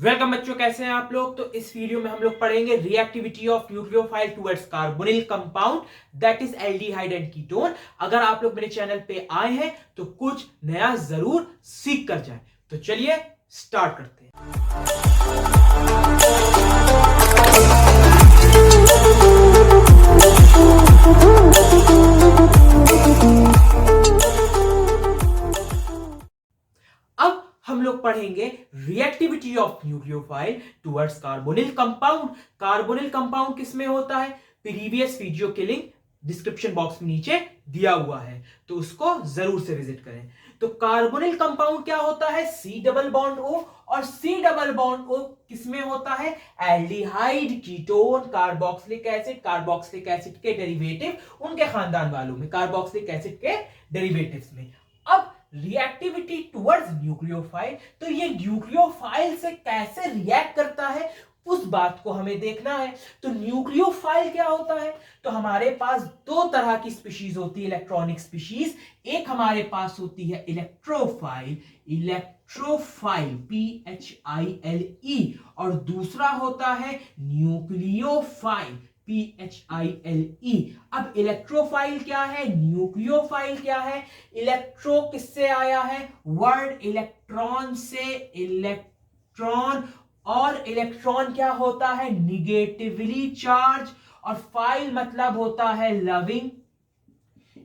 Welcome बच्चों, कैसे हैं आप लोग। तो इस वीडियो में हम लोग पढ़ेंगे reactivity of nucleophile towards carbonyl compound that is aldehyde and ketone. अगर आप लोग मेरे चैनल पे आए हैं तो कुछ नया जरूर सीख कर जाए। तो चलिए स्टार्ट करते हैं। अब हम लोग पढ़ेंगे reactivity of nucleophile towards carbonyl compound. Carbonyl compound किसमें होता है, प्रीवियस वीडियो के लिंक डिस्क्रिप्शन बॉक्स में नीचे दिया हुआ है, तो उसको जरूर से विजिट करें। तो कार्बोनिल कंपाउंड क्या होता है, सी डबल बॉन्ड ओ, और सी डबल बॉन्ड ओ किसमें होता है, aldehyde, ketone, carboxylic acid, carboxylic acid के डेरिवेटिव उनके खानदान वालों में, कार्बोक्सिलिक एसिड के डेरिवेटिव्स में। अब रिएक्टिविटी टुवर्ड्स न्यूक्लियोफाइल, तो ये न्यूक्लियोफाइल से कैसे रिएक्ट करता है उस बात को हमें देखना है। तो न्यूक्लियोफाइल क्या होता है, तो हमारे पास दो तरह की स्पीशीज होती है, इलेक्ट्रॉनिक स्पीशीज। एक हमारे पास होती है इलेक्ट्रोफाइल, इलेक्ट्रोफाइल PHILE, और दूसरा होता है न्यूक्लियोफाइल PHILE। अब इलेक्ट्रोफाइल क्या है, न्यूक्लियोफाइल क्या है। इलेक्ट्रो किससे आया है, वर्ड इलेक्ट्रॉन से, इलेक्ट्रॉन, और इलेक्ट्रॉन क्या होता है, निगेटिवली चार्ज, और फाइल मतलब होता है लविंग,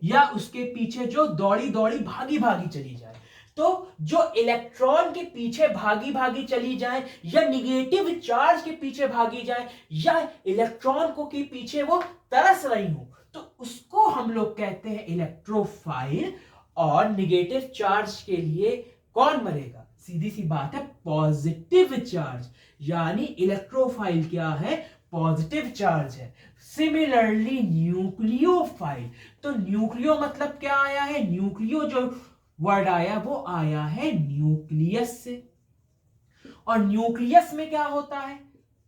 या उसके पीछे जो दौड़ी दौड़ी भागी भागी चली जाए। तो जो इलेक्ट्रॉन के पीछे भागी भागी चली जाए, या निगेटिव चार्ज के पीछे भागी जाए, या इलेक्ट्रॉन को के पीछे वो तरस रही हो, तो उसको हम लोग कहते हैं इलेक्ट्रोफाइल। और निगेटिव चार्ज के लिए कौन मरेगा, सीधी सी बात है, पॉजिटिव चार्ज, यानी इलेक्ट्रोफाइल क्या है, पॉजिटिव चार्ज है। सिमिलरली न्यूक्लियोफाइल, तो न्यूक्लियो मतलब क्या आया है, न्यूक्लियो जो वर्ड आया वो आया है न्यूक्लियस से, और न्यूक्लियस में क्या होता है,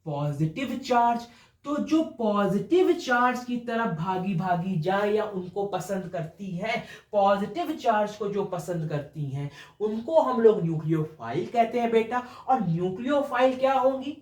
पॉजिटिव चार्ज। तो जो पॉजिटिव चार्ज की तरफ भागी भागी जाए या उनको पसंद करती है, पॉजिटिव चार्ज को जो पसंद करती हैं उनको हम लोग न्यूक्लियोफाइल कहते हैं बेटा। और न्यूक्लियोफाइल क्या होंगी,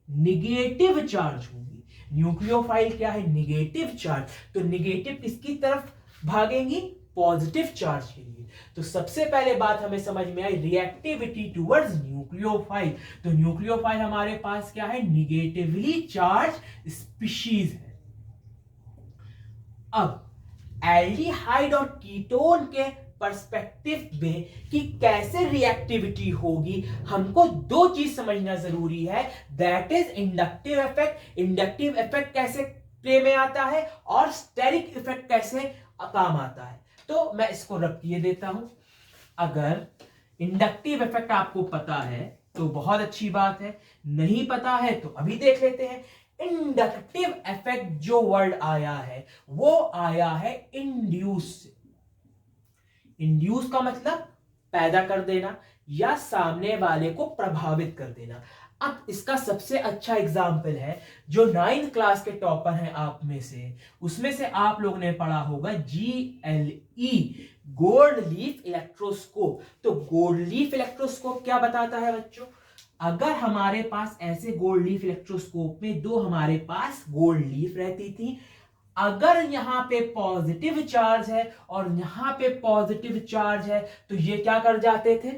निगेटिव चार्ज होंगी। न्यूक्लियोफाइल क्या है, निगेटिव चार्ज। तो निगेटिव किसकी तरफ भागेंगी, पॉजिटिव चार्ज के लिए। तो सबसे पहले बात हमें समझ में आई, रिएक्टिविटी टुवर्ड्स न्यूक्लियोफाइल। तो न्यूक्लियोफाइल हमारे पास क्या है, निगेटिवली चार्ज स्पीशीज है। अब एल्डिहाइड और कीटोन के पर्सपेक्टिव में कि कैसे रिएक्टिविटी होगी, हमको दो चीज समझना जरूरी है, that is inductive effect. Inductive effect कैसे प्ले में आता है, और स्टेरिक इफेक्ट कैसे काम आता है। तो मैं इसको रख किए देता हूं। अगर इंडक्टिव इफेक्ट आपको पता है तो बहुत अच्छी बात है, नहीं पता है तो अभी देख लेते हैं। इंडक्टिव इफेक्ट जो वर्ड आया है वो आया है इंड्यूस से। इंड्यूस का मतलब पैदा कर देना या सामने वाले को प्रभावित कर देना। अब इसका सबसे अच्छा एग्जाम्पल है, जो 9th क्लास के टॉपर हैं आप में से, उसमें से आप लोग ने पढ़ा होगा GLE, गोल्ड लीफ इलेक्ट्रोस्कोप। तो गोल्ड लीफ इलेक्ट्रोस्कोप क्या बताता है बच्चों, अगर हमारे पास ऐसे गोल्ड लीफ इलेक्ट्रोस्कोप में दो हमारे पास गोल्ड लीफ रहती थी, अगर यहां पे पॉजिटिव चार्ज है और यहां पे पॉजिटिव चार्ज है, तो ये क्या कर जाते थे,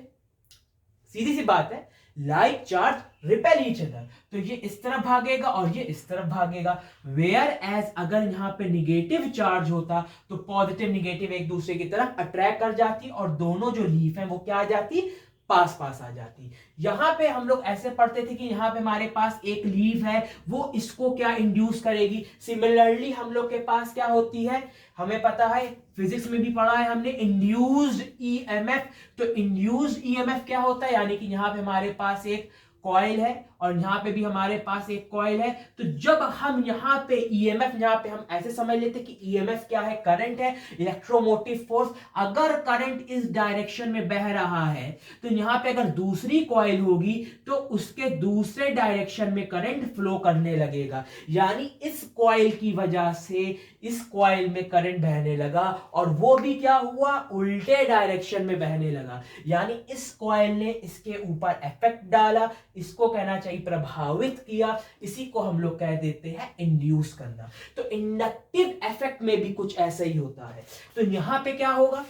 सीधी सी बात है, like charge repel each other. तो ये इस तरफ भागेगा और ये इस तरफ भागेगा। वेयर एज अगर यहां पे निगेटिव चार्ज होता तो पॉजिटिव निगेटिव एक दूसरे की तरफ अट्रैक्ट कर जाती, और दोनों जो लीफ हैं वो क्या आ जाती, पास पास आ जाती। यहां पे हम लोग ऐसे पढ़ते थे कि यहां पे हमारे पास एक लीफ है, वो इसको क्या इंड्यूस करेगी। सिमिलरली हम लोग के पास क्या होती है, हमें पता है, फिजिक्स में भी पढ़ा है हमने, इंड्यूस्ड ईएमएफ। तो इंड्यूस्ड ईएमएफ क्या होता है, यानी कि यहां पे हमारे पास एक कॉइल है और यहां पे भी हमारे पास एक कॉइल है। तो जब हम यहां पे ईएमएफ, यहां पे हम ऐसे समझ लेते कि ईएमएफ क्या है, करंट है, इलेक्ट्रोमोटिव फोर्स। अगर करंट इस डायरेक्शन में बह रहा है तो यहां पे अगर दूसरी कॉइल होगी तो उसके दूसरे डायरेक्शन में करंट फ्लो करने लगेगा, यानी इस कॉइल की वजह से इस कॉइल में करंट बहने लगा, और वो भी क्या हुआ, उल्टे डायरेक्शन में बहने लगा। यानी इस कॉइल ने इसके ऊपर इफेक्ट डाला, इसको कहना चाहिए प्रभावित किया, इसी को हम लोग कह देते हैं इंड्यूस करना। तो इंडक्टिव इफेक्ट में भी कुछ ऐसा ही होता है। तो यहां पे क्या होगा,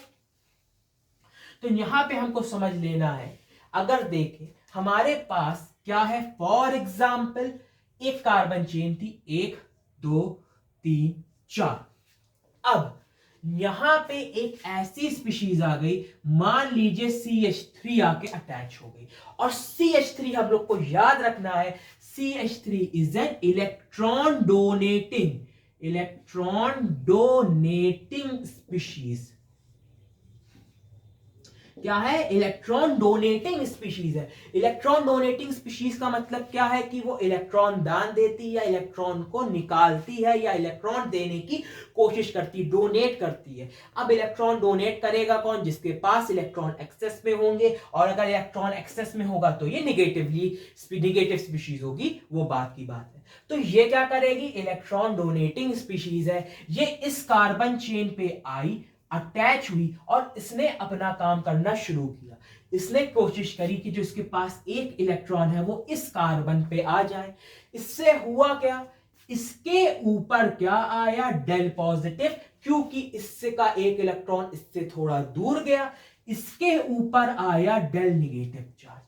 तो यहां पे हमको समझ लेना है, अगर देखें हमारे पास क्या है, फॉर एग्जाम्पल एक कार्बन चेन थी, 1 2 3 4। अब यहां पे एक ऐसी स्पीशीज आ गई, मान लीजिए CH3 आके अटैच हो गई, और CH3 हम लोग को याद रखना है, CH3 is an electron donating species. क्या है, इलेक्ट्रॉन डोनेटिंग स्पीशीज है। इलेक्ट्रॉन डोनेटिंग स्पीशीज का मतलब क्या है कि वो इलेक्ट्रॉन दान देती है, या इलेक्ट्रॉन को निकालती है, या इलेक्ट्रॉन देने की कोशिश करती है, डोनेट करती है। अब इलेक्ट्रॉन डोनेट करेगा कौन, जिसके पास इलेक्ट्रॉन एक्सेस में होंगे, और अगर इलेक्ट्रॉन एक्सेस में होगा तो ये निगेटिव स्पीशीज होगी, वो बात की बात है। तो ये क्या करेगी, इलेक्ट्रॉन डोनेटिंग स्पीशीज है, ये इस कार्बन चेन पे आई, अटैच हुई, और इसने अपना काम करना शुरू किया। इसने कोशिश करी कि जो इसके पास एक इलेक्ट्रॉन है वो इस कार्बन पे आ जाए। इससे हुआ क्या, इसके ऊपर क्या आया, डेल पॉजिटिव, क्योंकि इससे का एक इलेक्ट्रॉन इससे थोड़ा दूर गया। इसके ऊपर आया डेल निगेटिव चार्ज।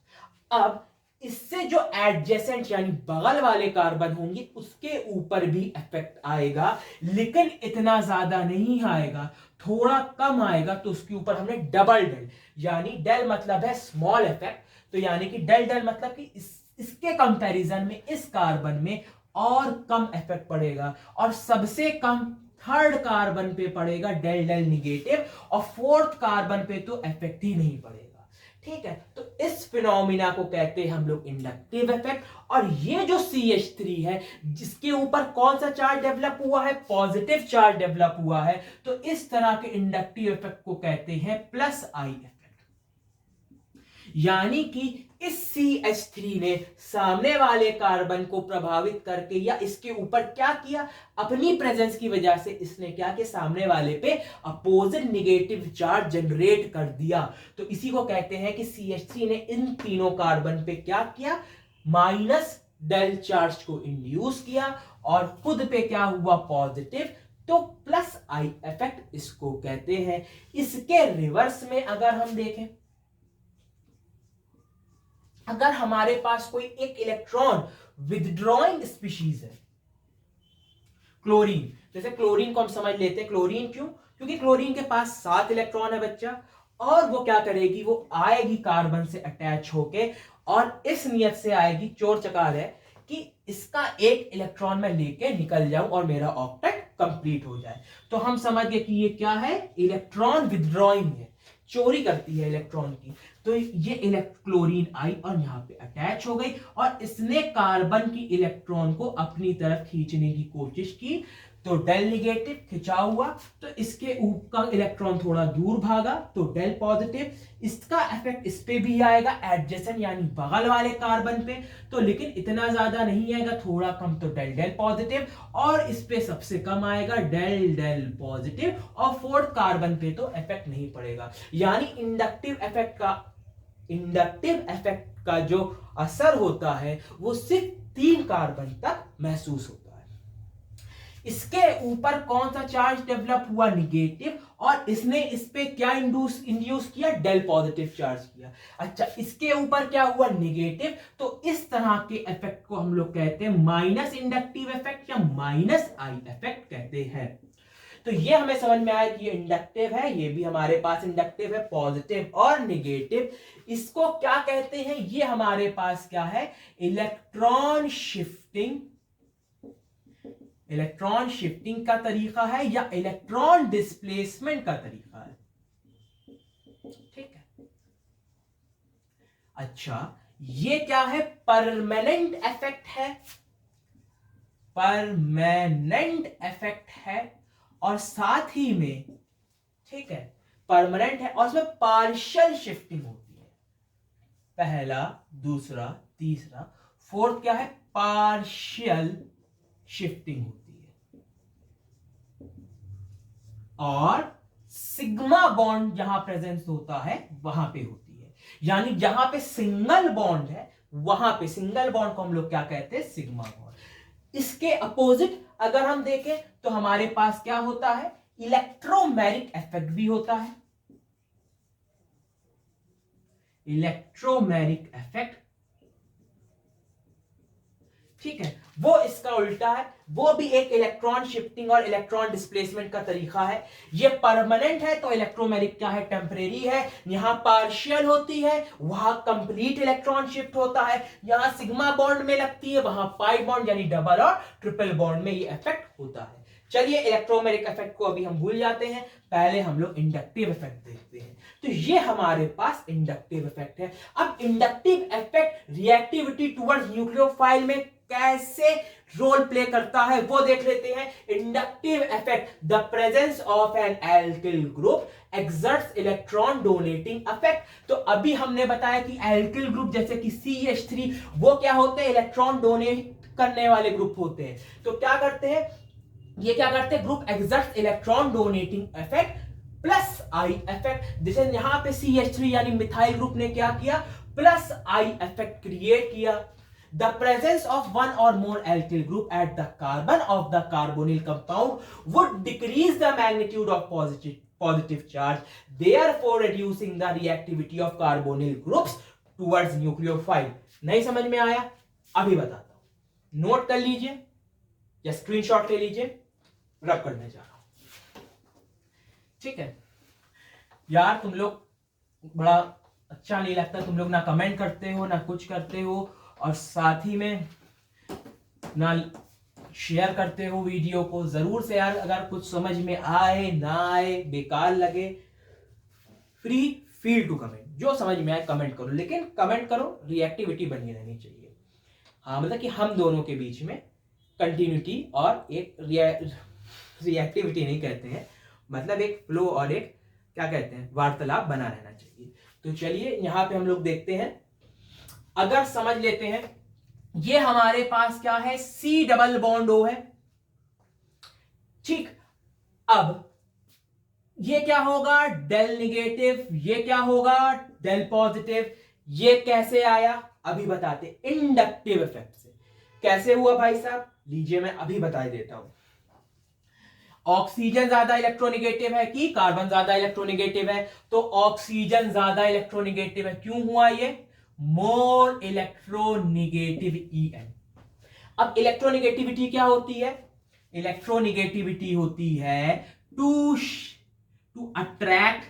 अब इससे जो एडजेसेंट यानी बगल वाले कार्बन होंगे उसके ऊपर भी इफेक्ट आएगा, लेकिन इतना ज्यादा नहीं आएगा, थोड़ा कम आएगा। तो उसके ऊपर हमने डबल डेल, यानी डेल मतलब है स्मॉल इफेक्ट, तो यानी कि डेल मतलब कि इसके कंपैरिजन में इस कार्बन में और कम इफेक्ट पड़ेगा, और सबसे कम थर्ड कार्बन पे पड़ेगा डेल निगेटिव, और फोर्थ कार्बन पे तो इफेक्ट ही नहीं पड़ेगा। ठीक है, तो इस फिनोमिना को कहते हैं हम लोग इंडक्टिव इफेक्ट। और ये जो CH3 है, जिसके ऊपर कौन सा चार्ज डेवलप हुआ है, पॉजिटिव चार्ज डेवलप हुआ है, तो इस तरह के इंडक्टिव इफेक्ट को कहते हैं प्लस आई इफेक्ट। यानी कि इस CH3 ने सामने वाले कार्बन को प्रभावित करके, या इसके ऊपर क्या किया, अपनी प्रेजेंस की वजह से इसने क्या किया, सामने वाले पे अपोजिट निगेटिव चार्ज जनरेट कर दिया। तो इसी को कहते हैं कि CH3 ने इन तीनों कार्बन पे क्या किया, माइनस डेल चार्ज को इंड्यूस किया, और खुद पे क्या हुआ, पॉजिटिव। तो प्लस आई इफेक्ट इसको कहते हैं। इसके रिवर्स में अगर हम देखें, अगर हमारे पास कोई एक इलेक्ट्रॉन विदड्रॉइंग स्पीशीज है, क्लोरीन, जैसे क्लोरीन को हम समझ लेते हैं, क्लोरीन क्यों, क्योंकि क्लोरीन के पास 7 इलेक्ट्रॉन है बच्चा, और वो क्या करेगी, वो आएगी कार्बन से अटैच होके, और इस नियत से आएगी, चोर चकार है कि इसका एक इलेक्ट्रॉन मैं लेके निकल जाऊं और मेरा ऑक्टेट कंप्लीट हो जाए। तो हम समझ गए कि ये क्या है, इलेक्ट्रॉन विदड्रॉइंग है, चोरी करती है इलेक्ट्रॉन की। तो ये क्लोरीन आई और यहाँ पे अटैच हो गई, और इसने कार्बन की इलेक्ट्रॉन को अपनी तरफ खींचने की कोशिश की, तो डेल निगेटिव खिंचा हुआ, तो इसके ऊपर का इलेक्ट्रॉन थोड़ा दूर भागा, तो डेल पॉजिटिव। इसका इफेक्ट इस पे भी आएगा, एडजेसेंट यानी बगल वाले कार्बन पे, तो लेकिन इतना ज्यादा नहीं आएगा, थोड़ा कम, तो डेल पॉजिटिव, और इस पे सबसे कम आएगा डेल पॉजिटिव, और फोर्थ कार्बन पे तो इफेक्ट नहीं पड़ेगा। यानी इंडक्टिव इफेक्ट का जो असर होता है वो सिर्फ 3 कार्बन तक महसूस होता है। इसके ऊपर कौन सा चार्ज डेवलप हुआ, निगेटिव, और इसने इस पे क्या इंड्यूस किया, डेल पॉजिटिव चार्ज किया। अच्छा, इसके ऊपर क्या हुआ, निगेटिव। तो इस तरह के इफेक्ट को हम लोग कहते हैं माइनस इंडक्टिव इफेक्ट, या माइनस आई इफेक्ट कहते हैं। तो ये हमें समझ में आया कि ये इंडक्टिव है, ये भी हमारे पास इंडक्टिव है, पॉजिटिव और निगेटिव। इसको क्या कहते हैं, ये हमारे पास क्या है, इलेक्ट्रॉन शिफ्टिंग का तरीका है, या इलेक्ट्रॉन डिस्प्लेसमेंट का तरीका है। ठीक है, अच्छा, ये क्या है, परमानेंट इफेक्ट है, और साथ ही में, ठीक है, परमानेंट है, और उसमें पार्शियल शिफ्टिंग होती है। पहला, दूसरा, तीसरा, फोर्थ क्या है, पार्शियल शिफ्टिंग होती है। और सिग्मा बॉन्ड जहां प्रेजेंस होता है वहां पे होती है, यानी जहां पे सिंगल बॉन्ड है वहां पे सिंगल बॉन्ड को हम लोग क्या कहते हैं, सिग्मा बॉन्ड। इसके अपोजिट अगर हम देखें तो हमारे पास क्या होता है, इलेक्ट्रोमैरिक इफेक्ट भी होता है। इलेक्ट्रोमैरिक इफेक्ट, ठीक है, वो इसका उल्टा है, वो भी एक इलेक्ट्रॉन शिफ्टिंग और इलेक्ट्रॉन डिस्प्लेसमेंट का तरीका है। ये परमानेंट है तो इलेक्ट्रोमैरिक क्या है, टेम्परेरी है। यहां पार्शियल होती है, वहां कंप्लीट इलेक्ट्रॉन शिफ्ट होता है। यहां सिग्मा बॉन्ड में लगती है, वहां पाई बॉन्ड यानी डबल और ट्रिपल बॉन्ड में ये इफेक्ट होता है। चलिए इलेक्ट्रोमैरिक इफेक्ट को अभी हम भूल जाते हैं, पहले हम लोग इंडक्टिव इफेक्ट देखते हैं। तो ये हमारे पास इंडक्टिव इफेक्ट है। अब inductive effect reactivity towards nucleophile में कैसे रोल प्ले करता है वो देख लेते हैं। Inductive effect, the presence of an alkyl group exerts electron donating effect. तो अभी हमने बताया कि एल्किल ग्रुप जैसे कि CH3 वो क्या होते हैं, इलेक्ट्रॉन डोनेट करने वाले ग्रुप होते हैं। तो क्या करते हैं, ये क्या करते हैं, group exerts electron donating effect plus I effect. जैसे यहां पे CH3 यानी मिथाइल ग्रुप ने क्या किया, प्लस आई इफेक्ट क्रिएट किया। The presence of one or more alkyl group at the carbon of the carbonyl compound would decrease the magnitude of positive charge, therefore reducing the reactivity of carbonyl groups towards nucleophile। नहीं समझ में आया, अभी बताता हूं, note कर लीजिए या स्क्रीनशॉट ले लीजिए, रब करने जा रहा हूं। ठीक है यार, तुम लोग बड़ा अच्छा नहीं लगता, तुम लोग ना कमेंट करते हो ना कुछ करते हो, और साथ ही में ना शेयर करते हो वीडियो को। जरूर से यार, अगर कुछ समझ में आए ना आए, बेकार लगे, फ्री फील टू कमेंट, जो समझ में आए कमेंट करो, लेकिन कमेंट करो, रिएक्टिविटी बनी रहनी चाहिए। हाँ, मतलब कि हम दोनों के बीच में कंटिन्यूटी और एक रिएक्टिविटी नहीं कहते हैं, मतलब एक फ्लो और एक क्या कहते हैं, वार्तालाप बना रहना चाहिए। तो चलिए यहां पे हम लोग देखते हैं, अगर समझ लेते हैं, ये हमारे पास क्या है, C डबल बॉन्ड O है। ठीक, अब ये क्या होगा, डेल निगेटिव, ये क्या होगा, डेल पॉजिटिव। ये कैसे आया अभी बताते, इंडक्टिव इफेक्ट से। कैसे हुआ भाई साहब, लीजिए मैं अभी बता देता हूं। ऑक्सीजन ज्यादा इलेक्ट्रोनिगेटिव है कि कार्बन ज्यादा इलेक्ट्रोनिगेटिव है, तो ऑक्सीजन ज्यादा इलेक्ट्रोनिगेटिव है। क्यों हुआ ये, मोर इलेक्ट्रोनिगेटिव EN। अब इलेक्ट्रोनिगेटिविटी क्या होती है, इलेक्ट्रोनिगेटिविटी होती है टू अट्रैक्ट,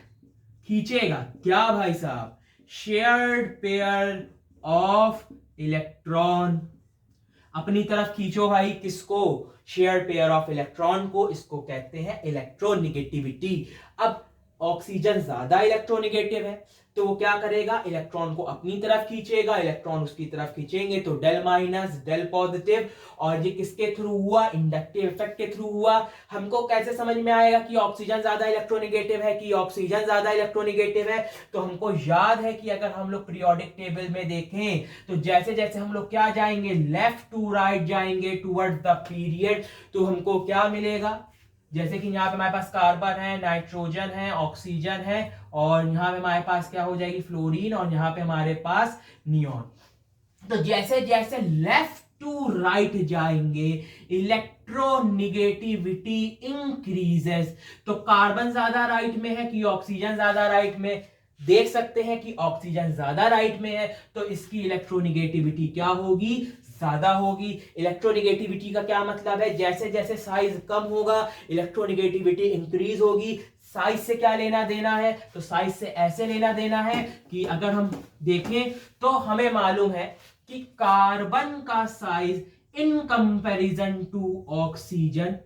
खींचेगा क्या भाई साहब, शेयर्ड पेयर ऑफ इलेक्ट्रॉन, अपनी तरफ खींचो भाई, किसको, शेयर्ड पेयर ऑफ इलेक्ट्रॉन को, इसको कहते हैं इलेक्ट्रोनिगेटिविटी। अब ऑक्सीजन ज्यादा इलेक्ट्रोनिगेटिव है, तो वो क्या करेगा, इलेक्ट्रॉन को अपनी तरफ खींचेगा, इलेक्ट्रॉन उसकी तरफ खींचेंगे तो डेल माइनस डेल पॉजिटिव। और ये किसके थ्रू हुआ, इंडक्टिव इफेक्ट के थ्रू हुआ। हमको कैसे समझ में आएगा कि ऑक्सीजन ज्यादा इलेक्ट्रोनिगेटिव है, कि ऑक्सीजन ज्यादा इलेक्ट्रोनिगेटिव है, तो हमको याद है कि अगर हम लोग पीरियोडिक टेबल में देखें तो जैसे जैसे हम लोग क्या जाएंगे, लेफ्ट टू राइट जाएंगे टूवर्ड्स द पीरियड, तो हमको क्या मिलेगा, जैसे कि यहाँ पे हमारे पास कार्बन है, नाइट्रोजन है, ऑक्सीजन है, और यहाँ पे हमारे पास क्या हो जाएगी, फ्लोरीन, और यहाँ पे हमारे पास नियॉन। तो जैसे जैसे लेफ्ट टू राइट जाएंगे, इलेक्ट्रोनिगेटिविटी इंक्रीजेस। तो कार्बन ज्यादा राइट में है कि ऑक्सीजन ज्यादा राइट में, देख सकते हैं कि ऑक्सीजन ज्यादा राइट में है, तो इसकी इलेक्ट्रोनिगेटिविटी क्या होगी, ज्यादा होगी। इलेक्ट्रोनिगेटिविटी का क्या मतलब है, जैसे जैसे साइज कम होगा इलेक्ट्रोनिगेटिविटी इंक्रीज होगी। साइज से क्या लेना देना है, तो साइज से ऐसे लेना देना है कि अगर हम देखें तो हमें मालूम है कि कार्बन का size in comparison to oxygen,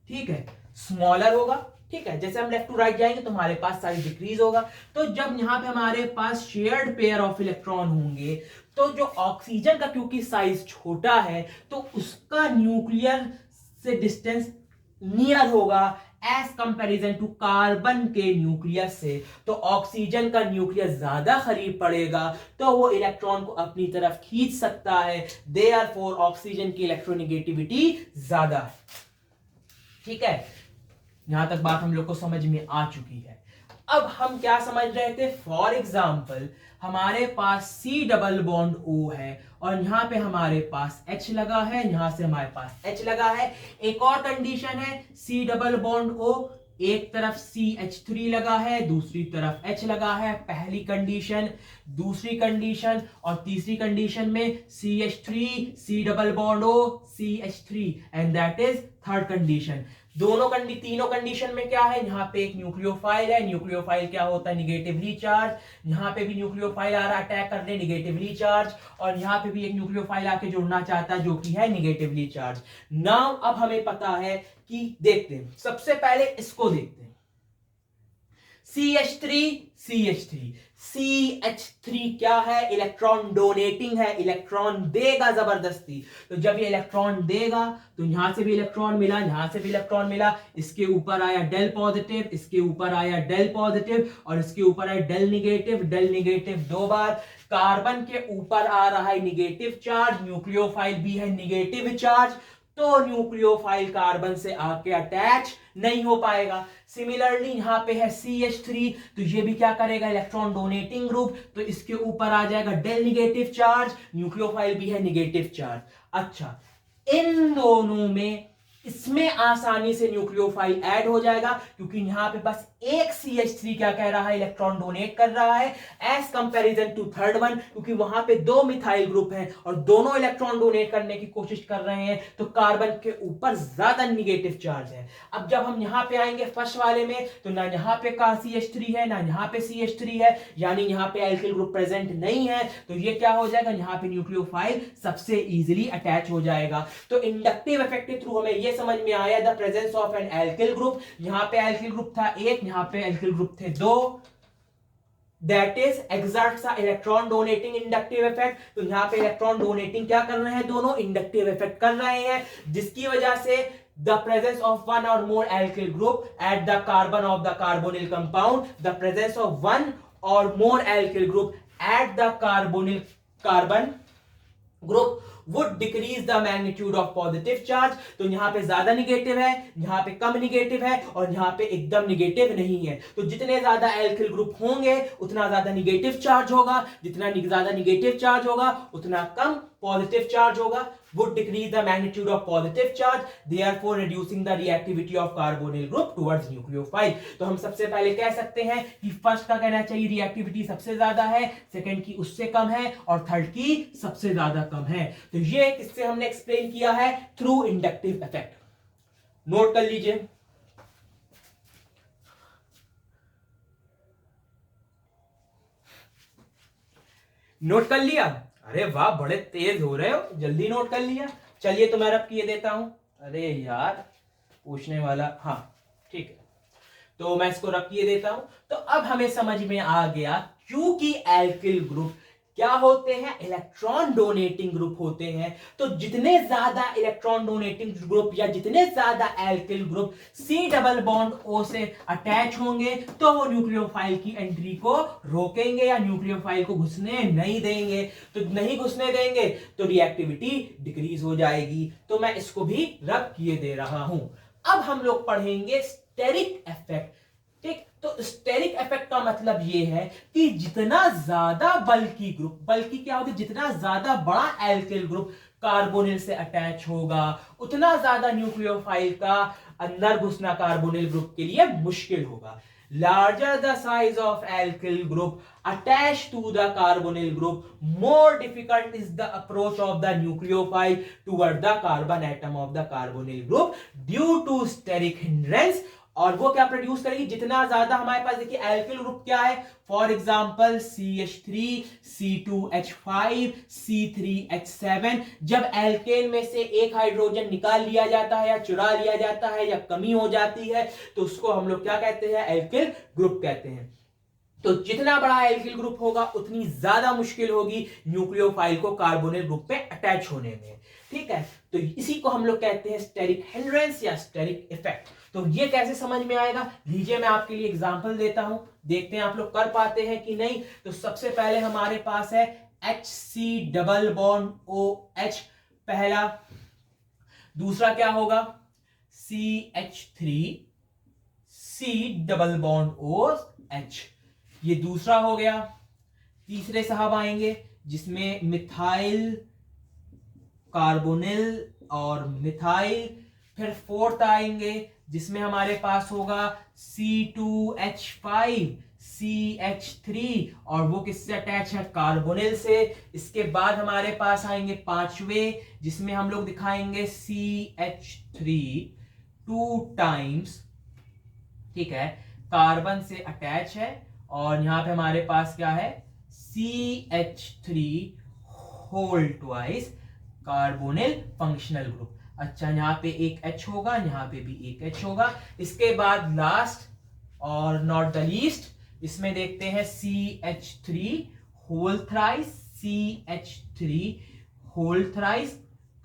ठीक है, स्मॉलर होगा। ठीक है, जैसे हम लेफ्ट टू राइट जाएंगे तो हमारे पास साइज डिक्रीज होगा। तो जब यहां पे हमारे पास शेयर्ड पेयर ऑफ इलेक्ट्रॉन होंगे, तो जो ऑक्सीजन का क्योंकि साइज छोटा है तो उसका न्यूक्लियर से डिस्टेंस नियर होगा एज कंपैरिजन टू कार्बन के न्यूक्लियस से। तो ऑक्सीजन का न्यूक्लियस ज्यादा करीब पड़ेगा तो वो इलेक्ट्रॉन को अपनी तरफ खींच सकता है, देयरफॉर ऑक्सीजन की इलेक्ट्रोनिगेटिविटी ज्यादा है। ठीक है, यहां तक बात हम लोग को समझ में आ चुकी है। अब हम क्या समझ रहे थे, फॉर एग्जाम्पल हमारे पास C डबल बॉन्ड O है और यहां पे हमारे पास H लगा है, यहां से हमारे पास H लगा है। एक और कंडीशन है C डबल बॉन्ड O, एक तरफ CH3 लगा है, दूसरी तरफ H लगा है, पहली कंडीशन। दूसरी कंडीशन और तीसरी कंडीशन में CH3 C double bond O CH3 and that is third condition. तीनों कंडीशन में क्या है, यहाँ पे एक न्यूक्लियोफाइल है, न्यूक्लियोफाइल क्या होता है, निगेटिवली चार्ज। यहाँ पे भी न्यूक्लियोफाइल आ रहा है अटैक करने, निगेटिवली चार्ज, और यहाँ पे भी एक न्यूक्लियोफाइल आके जुड़ना चाहता है जो कि है निगेटिवली चार्ज। नाउ अब हमें पता है कि देखते हैं, सबसे पहले इसको देखते हैं, CH3 CH3 CH3 क्या है, इलेक्ट्रॉन डोनेटिंग है, इलेक्ट्रॉन देगा जबरदस्ती। तो जब ये इलेक्ट्रॉन देगा तो यहां से भी इलेक्ट्रॉन मिला, यहां से भी इलेक्ट्रॉन मिला, इसके ऊपर आया डेल पॉजिटिव, इसके ऊपर आया डेल पॉजिटिव, और इसके ऊपर आया डेल निगेटिव दो बार। कार्बन के ऊपर आ रहा है निगेटिव चार्ज, न्यूक्लियोफाइल भी है निगेटिव चार्ज, तो न्यूक्लियोफाइल कार्बन से आके अटैच नहीं हो पाएगा। सिमिलरली यहां पे है CH3, तो ये भी क्या करेगा, इलेक्ट्रॉन डोनेटिंग ग्रुप, तो इसके ऊपर आ जाएगा डेल निगेटिव चार्ज, न्यूक्लियोफाइल भी है निगेटिव चार्ज। अच्छा, इन दोनों में इसमें आसानी से न्यूक्लियोफाइल ऐड हो जाएगा, क्योंकि यहां पे बस एक CH3 क्या कह रहा है, इलेक्ट्रॉन डोनेट कर रहा है, as comparison to third one, क्योंकि वहां पे दो मिथाइल ग्रुप हैं और दोनों इलेक्ट्रॉन डोनेट करने की कोशिश कर रहे हैं, तो कार्बन के ऊपर ज्यादा निगेटिव चार्ज है। अब जब हम यहां पे आएंगे फर्स्ट वाले में, तो ना यहां पे का CH3 है, ना यहां पे CH3 है, यानी यहां पे एल्किल ग्रुप प्रेजेंट नहीं है, तो ये क्या हो जाएगा, यहां पे न्यूक्लियोफाइल सबसे इजीली अटैच हो जाएगा। तो इंडक्टिव इफेक्ट के थ्रू हमें ये समझ में आया the presence of an alkyl group. यहां पे एल्किल ग्रुप था एक, यहां पे एल्किल ग्रुप थे दो, that is exerts a electron donating inductive effect. तो यहां पे इलेक्ट्रॉन डोनेटिंग क्या कर रहे हैं, दोनों इंडक्टिव इफेक्ट कर रहे हैं, जिसकी वजह से the presence of one or more alkyl group at the carbon of the carbonyl compound, the presence of one or more alkyl group at the carbon group would decrease the magnitude of positive charge। तो यहां पे ज्यादा negative है, यहां पे कम negative है, और यहां पे एकदम निगेटिव नहीं है। तो जितने ज्यादा एल्किल ग्रुप होंगे उतना ज्यादा निगेटिव चार्ज होगा, जितना ज्यादा निगेटिव चार्ज होगा उतना कम पॉजिटिव चार्ज होगा, would decrease the magnitude of positive charge, therefore reducing the reactivity of carbonyl group towards nucleophile। तो हम सबसे पहले कह सकते हैं कि फर्स्ट का कहना चाहिए रिएक्टिविटी सबसे ज्यादा है, सेकंड की उससे कम है, और थर्ड की सबसे ज्यादा कम है। तो ये किससे हमने एक्सप्लेन किया है, थ्रू इंडक्टिव इफेक्ट। नोट कर लीजिए। नोट कर लिया, अरे वाह बड़े तेज हो रहे हो, जल्दी नोट कर लिया। चलिए तो मैं रब किए देता हूं, अरे यार पूछने वाला, हाँ ठीक है, तो मैं इसको रब किए देता हूं। तो अब हमें समझ में आ गया, क्योंकि एल्किल ग्रुप क्या होते हैं, इलेक्ट्रॉन डोनेटिंग ग्रुप होते हैं, तो जितने ज्यादा इलेक्ट्रॉन डोनेटिंग ग्रुप या जितने ज्यादा alkyl group C double bond O से अटैच होंगे, तो वो न्यूक्लियोफाइल की एंट्री को रोकेंगे या न्यूक्लियोफाइल को घुसने नहीं देंगे। तो नहीं घुसने देंगे तो रिएक्टिविटी डिक्रीज हो जाएगी। तो मैं इसको भी रब किए दे रहा हूं। अब हम लोग पढ़ेंगे स्टेरिक इफेक्ट। ठीक, तो स्टेरिक इफेक्ट का मतलब यह है कि जितना ज्यादा बल्की ग्रुप, बल्की क्या होगी, जितना ज्यादा बड़ा एल्किल ग्रुप कार्बोनिल से अटैच होगा, उतना ज्यादा न्यूक्लियोफाइल का अंदर घुसना कार्बोनिल ग्रुप के लिए मुश्किल होगा। Larger the size of alkyl group attached to the carbonyl group, more difficult is the approach of the nucleophile toward the carbon atom of the carbonyl group due to steric hindrance। और वो क्या produce करेगी, जितना ज्यादा हमारे पास देखिए alkyl group क्या है, for example CH3 C2H5 C3H7, जब एल्केन में से एक हाइड्रोजन निकाल लिया जाता है या चुरा लिया जाता है या कमी हो जाती है, तो उसको हम लोग क्या कहते हैं, एल्किल ग्रुप कहते हैं। तो जितना बड़ा एल्किल ग्रुप होगा उतनी ज्यादा मुश्किल होगी न्यूक्लियोफाइल को कार्बोनिल ग्रुप पे अटैच होने में। ठीक है, तो इसी को हम लोग कहते हैं स्टेरिक हिंड्रेंस या स्टेरिक इफेक्ट। तो ये कैसे समझ में आएगा, लीजिए मैं आपके लिए एग्जांपल देता हूं, देखते हैं आप लोग कर पाते हैं कि नहीं। तो सबसे पहले हमारे पास है HC डबल बॉन्ड OH पहला, दूसरा क्या होगा CH3 C double bond O H। ये दूसरा हो गया। तीसरे साहब आएंगे जिसमें मिथाइल कार्बोनिल और मिथाइल। फिर फोर्थ आएंगे जिसमें हमारे पास होगा C2H5 CH3 और वो किससे अटैच है? कार्बोनिल से। इसके बाद हमारे पास आएंगे पांचवें जिसमें हम लोग दिखाएंगे CH3 2 टाइम्स, ठीक है, कार्बन से अटैच है। और यहां पे हमारे पास क्या है? CH3 whole twice carbonyl functional group. अच्छा, यहाँ पे एक H होगा, यहाँ पे भी एक H होगा। इसके बाद लास्ट और नॉट द लीस्ट इसमें देखते हैं CH3 whole thrice, CH3 whole thrice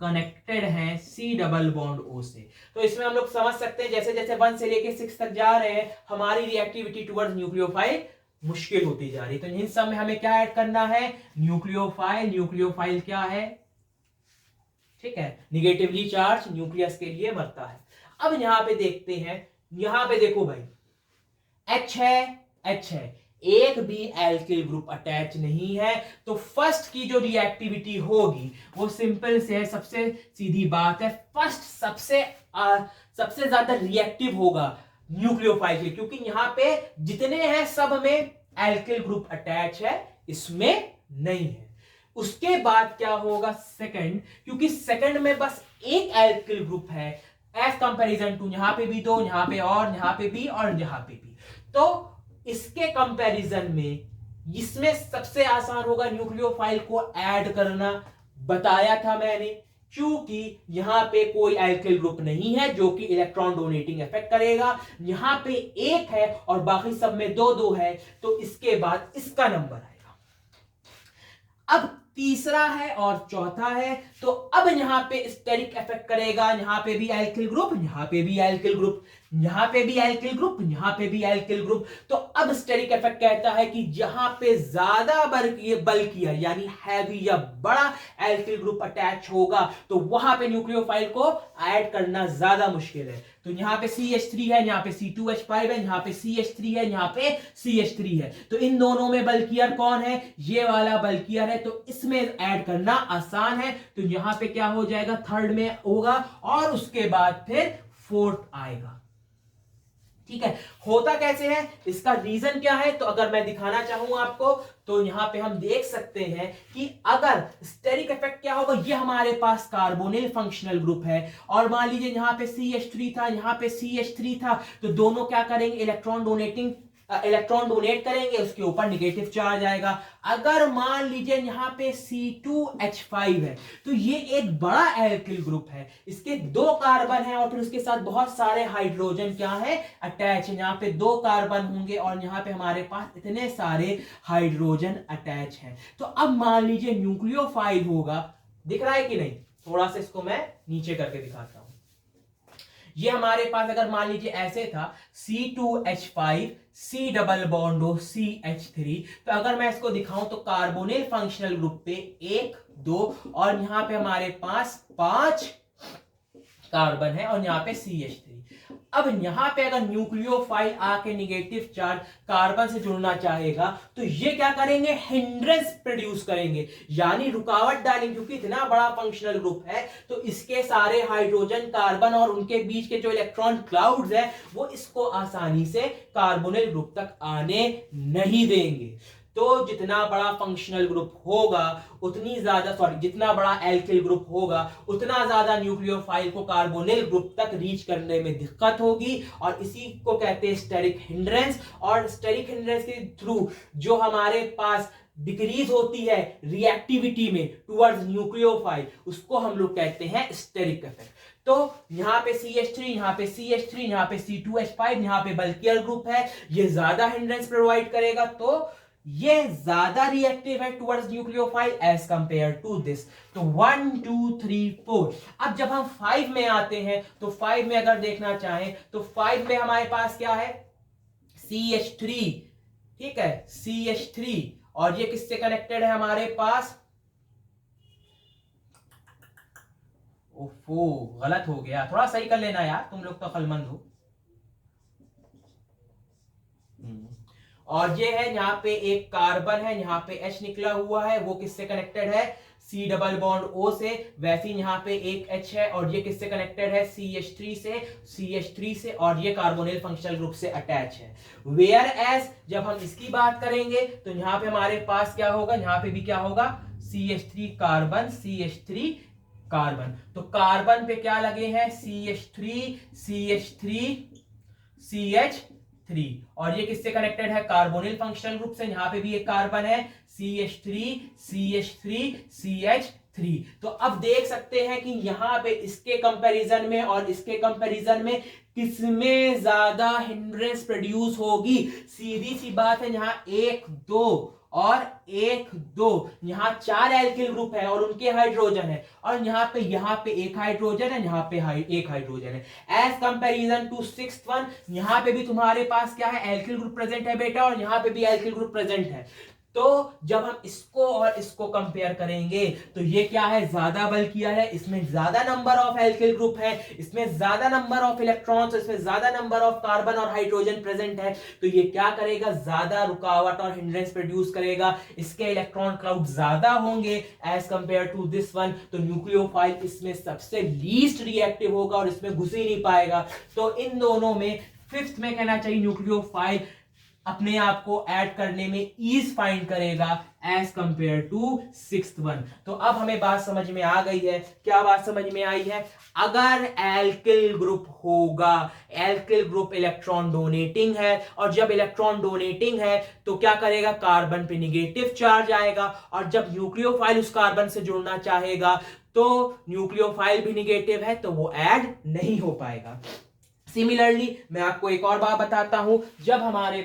connected हैं C डबल बॉन्ड O से। तो इसमें हम लोग समझ सकते हैं जैसे जैसे 1 से लेके 6 तक जा रहे हैं हमारी रिएक्टिविटी टुवर्ड्स न्यूक्लियोफाइल मुश्किल होती जा रही है। तो इन सब में हमें क्या ऐड करना है? न्यूक्लियोफाइल। न्यूक्लियोफाइल क्या है? ठीक है, निगेटिवली चार्ज न्यूक्लियस के लिए मरता है। अब यहां पे देखते हैं, यहां पे देखो भाई H है, एक भी एल्किल ग्रुप अटैच नहीं है। तो फर्स्ट की जो रिएक्टिविटी होगी वो सिंपल से है, सबसे सीधी बात है, फर्स्ट सबसे ज्यादा रिएक्टिव होगा न्यूक्लियोफाइल के, क्योंकि यहां पे जितने हैं सब में एल्किल ग्रुप अटैच है, इसमें नहीं है। उसके बाद क्या होगा? सेकंड, क्योंकि सेकंड में बस एक एल्किल ग्रुप है एज कंपैरिजन टू यहां पे भी दो, यहां पे और यहां पे भी और यहां पे भी। तो इसके कंपैरिजन में इसमें सबसे आसान होगा न्यूक्लियोफाइल को ऐड करना। बताया था मैंने, क्योंकि यहां पे कोई एल्किल ग्रुप नहीं है जो कि इलेक्ट्रॉन डोनेटिंग इफेक्ट करेगा। यहां पे एक है और बाकी सब में दो दो है, तो इसके बाद इसका नंबर आएगा। अब तीसरा है और चौथा है, तो अब यहां पे स्टेरिक इफेक्ट करेगा, यहां पे भी एल्किल ग्रुप, यहां पे भी एल्किल ग्रुप, यहां पे भी एल्किल ग्रुप, यहां पे भी एल्किल ग्रुप। तो अब स्टेरिक इफेक्ट कहता है कि जहां पे ज्यादा बल्कियर यानी हैवी या बड़ा एल्किल ग्रुप अटैच होगा तो वहां पे न्यूक्लियोफाइल को ऐड करना ज्यादा मुश्किल है। तो यहां पे CH3 है, यहां पे C2H5 है, यहां पे CH3 है, यहां पे CH3 है। तो इन दोनों में बल्कियर कौन है? ये वाला बल्कियर है, तो इसमें ऐड करना आसान है। तो यहां पे क्या हो जाएगा? थर्ड में होगा और उसके बाद फिर फोर्थ आएगा। ठीक है, होता कैसे है, इसका रीजन क्या है? तो अगर मैं दिखाना चाहूं आपको तो यहां पे हम देख सकते हैं कि अगर स्टेरिक इफेक्ट क्या होगा, ये हमारे पास कार्बोनिल फंक्शनल ग्रुप है और मान लीजिए यहां पे CH3 था, यहां पे CH3 था, तो दोनों क्या करेंगे? इलेक्ट्रॉन डोनेट करेंगे, उसके ऊपर नेगेटिव चार्ज आएगा। अगर मान लीजिए यहां पे C2H5 है तो ये एक बड़ा एल्किल ग्रुप है, इसके दो कार्बन है और फिर उसके साथ बहुत सारे हाइड्रोजन क्या है? अटैच है। यहां पे दो कार्बन होंगे और यहां पे हमारे पास इतने सारे हाइड्रोजन अटैच हैं। तो अब मान लीजिए न्यूक्लियोफाइल होगा, दिख रहा है कि नहीं? थोड़ा सा इसको मैं नीचे करके दिखाता हूं। ये हमारे पास अगर मान लीजिए ऐसे था C2H5 C double bond CH3, तो अगर मैं इसको दिखाऊं तो कार्बोनिल फंक्शनल ग्रुप पे 1 2 और यहां पे हमारे पास 5 कार्बन है और यहां पे CH3। अब यहां पे अगर न्यूक्लियोफाइल आके नेगेटिव चार्ज कार्बन से जुड़ना चाहेगा तो ये क्या करेंगे? हिंड्रेंस प्रोड्यूस करेंगे, यानी रुकावट डालेंगे, क्योंकि इतना बड़ा फंक्शनल ग्रुप है तो इसके सारे हाइड्रोजन कार्बन और उनके बीच के जो इलेक्ट्रॉन क्लाउड्स है वो इसको आसानी से कार्बोनिल ग्रुप तक आने नहीं देंगे। तो जितना बड़ा फंक्शनल ग्रुप होगा उतनी ज्यादा जितना बड़ा एल्किल ग्रुप होगा उतना ज्यादा न्यूक्लियोफाइल को कार्बोनिल ग्रुप तक रीच करने में दिक्कत होगी और इसी को कहते हैं स्टेरिक हिंड्रेंस। और स्टेरिक हिंड्रेंस के थ्रू जो हमारे पास डिक्रीज होती है रिएक्टिविटी में टुवर्ड्स न्यूक्लियोफाइल, उसको हम लोग कहते हैं स्टेरिक इफेक्ट। तो यहां पे CH3, यहां पे CH3, यहां पे C2H5, यहां पे बल्कियर ग्रुप है, ये ज्यादा हिंड्रेंस प्रोवाइड करेगा, तो ये ज्यादा रिएक्टिव है towards nucleophile as compare to this. तो 1 2 3 4। अब जब हम 5 में आते हैं तो 5 में अगर देखना चाहें तो 5 में हमारे पास क्या है? CH3, ठीक है, CH3, और ये किससे कनेक्टेड है हमारे पास? ओफो, गलत हो गया, थोड़ा सही कर लेना यार, तुम लोग तो अक्लमंद हो। और ये है यहाँ पे एक कार्बन है, यहाँ पे H निकला हुआ है, वो किससे कनेक्टेड है, C डबल बॉन्ड O से। वैसे ही यहाँ पे एक H है और ये किससे कनेक्टेड है, CH3 से, और ये कार्बोनिल फंक्शनल ग्रुप से अटैच है। वेयर एज जब हम इसकी बात करेंगे तो यहाँ पे हमारे पास क्या होगा, यहाँ पे भी क्या होगा, CH3 कार्बन। तो कार्बन पे क्या लगे हैं, CH3 और ये किससे कनेक्टेड है, कार्बोनिल फंक्शनल ग्रुप से। यहाँ पे भी एक कार्बन है, CH3 तो अब देख सकते हैं कि यहां पे इसके कंपैरिजन में और इसके कंपैरिजन में किसमें ज्यादा हिंड्रेंस प्रोड्यूस होगी। सीधी सी बात है, यहां 1 2 और 1 2 यहां 4 एल्किल ग्रुप है और उनके हाइड्रोजन है, और यहां पे एक हाइड्रोजन है, यहां पे एक हाइड्रोजन है। As comparison to 6th one, यहां पे भी तुम्हारे पास क्या है, एल्किल ग्रुप प्रेजेंट है बेटा, और यहां पे भी एल्किल ग्रुप प्रेजेंट है। तो जब हम इसको और इसको कंपेयर करेंगे तो ये क्या है, ज्यादा बल किया है, इसमें ज्यादा नंबर ऑफ एल्किल ग्रुप है, इसमें ज्यादा नंबर ऑफ इलेक्ट्रॉन्स, इसमें ज्यादा नंबर ऑफ कार्बन और हाइड्रोजन प्रेजेंट है। तो ये क्या करेगा, ज्यादा रुकावट और हिंड्रेंस प्रोड्यूस करेगा, इसके इलेक्ट्रॉन क्लाउड ज्यादा होंगे as compare to this one. तो न्यूक्लियोफाइल इसमें सबसे लीस्ट रिएक्टिव होगा और इसमें घुस ही नहीं पाएगा। तो इन दोनों में 5th में कहना चाहिए न्यूक्लियोफाइल अपने आप को ऐड करने में ईज फाइंड करेगा as compare to 6th one. तो अब हमें बात समझ में आ गई है। क्या बात समझ में आई है, अगर एल्किल ग्रुप होगा, एल्किल ग्रुप इलेक्ट्रॉन डोनेटिंग है, और जब इलेक्ट्रॉन डोनेटिंग है तो क्या करेगा, कार्बन पे निगेटिव चार्ज आएगा, और जब न्यूक्लियोफाइल उस कार्बन से जुड़ना चाहेगा तो न्यूक्लियोफाइल भी निगेटिव है, तो वो ऐड नहीं हो पाएगा। सिमिलरली मैं आपको एक और बात बताता हूं, जब हमारे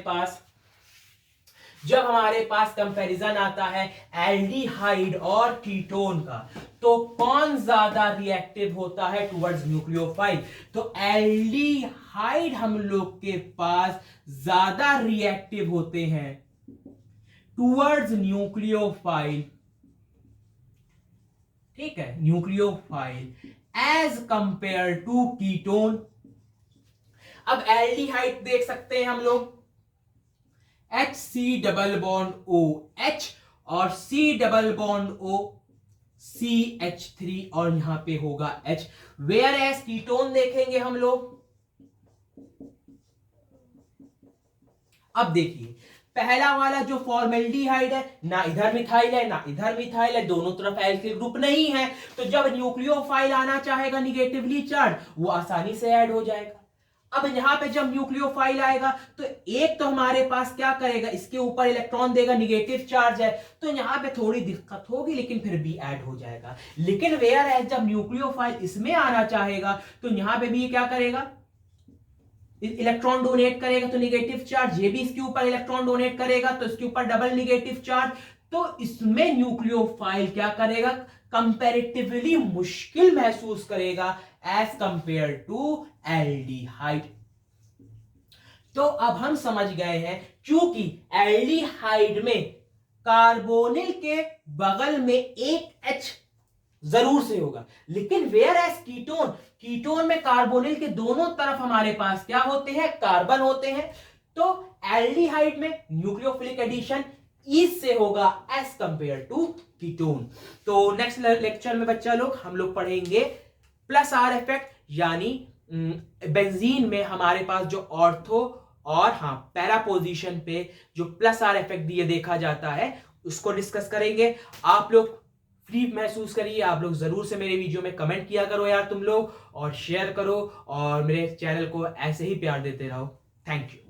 पास कंपैरिजन आता है एल्डिहाइड और कीटोन का, तो कौन ज्यादा रिएक्टिव होता है टुवर्ड्स न्यूक्लियोफाइल। तो एल्डिहाइड हम लोग के पास ज्यादा रिएक्टिव होते हैं टुवर्ड्स न्यूक्लियोफाइल, ठीक है, nucleophile as compare to ketone. अब एल्डिहाइड देख सकते हैं हम लोग, HC डबल बॉन्ड OH और C double bond O CH3 और यहां पे होगा H। वेयर एज कीटोन देखेंगे हम लोग, अब देखिए पहला वाला जो फॉर्मेल्डिहाइड है, ना इधर मिथाइल है ना इधर मिथाइल है, दोनों तरफ एल्किल ग्रुप नहीं है। तो जब न्यूक्लियोफाइल आना चाहेगा निगेटिवली चार्ज, वो आसानी से ऐड हो जाएगा। अब यहां पे जब न्यूक्लियोफाइल आएगा तो एक तो हमारे पास क्या करेगा, इसके ऊपर इलेक्ट्रॉन देगा, निगेटिव चार्ज है, तो यहां पे थोड़ी दिक्कत होगी, लेकिन फिर भी ऐड हो जाएगा। लेकिन वेयर एज जब न्यूक्लियोफाइल इसमें आना चाहेगा तो यहां पे भी क्या करेगा, इलेक्ट्रॉन डोनेट करेगा, तो निगेटिव चार्ज, ये भी इसके ऊपर इलेक्ट्रॉन डोनेट करेगा तो इसके ऊपर डबल निगेटिव चार्ज। तो इसमें न्यूक्लियोफाइल क्या करेगा, कंपैरेटिवली मुश्किल महसूस करेगा एज कंपेयर टू एल्डिहाइड। तो अब हम समझ गए हैं, क्योंकि एल्डिहाइड में कार्बोनिल के बगल में एक H जरूर से होगा, लेकिन वेयर एज कीटोन में कार्बोनिल के दोनों तरफ हमारे पास क्या होते हैं, कार्बन होते हैं। तो एल्डिहाइड में न्यूक्लियोफिलिक एडिशन ईज से होगा एज कंपेयर टू कीटोन। तो नेक्स्ट लेक्चर में बच्चा लोग हम लोग पढ़ेंगे प्लस आर इफेक्ट, यानी बेंजीन में हमारे पास जो ऑर्थो और पैरा पोजीशन पे जो प्लस आर इफेक्ट दिए देखा जाता है, उसको डिस्कस करेंगे। आप लोग फ्री महसूस करिए, आप लोग जरूर से मेरे वीडियो में कमेंट किया करो यार तुम लोग, और शेयर करो, और मेरे चैनल को ऐसे ही प्यार देते रहो। Thank you.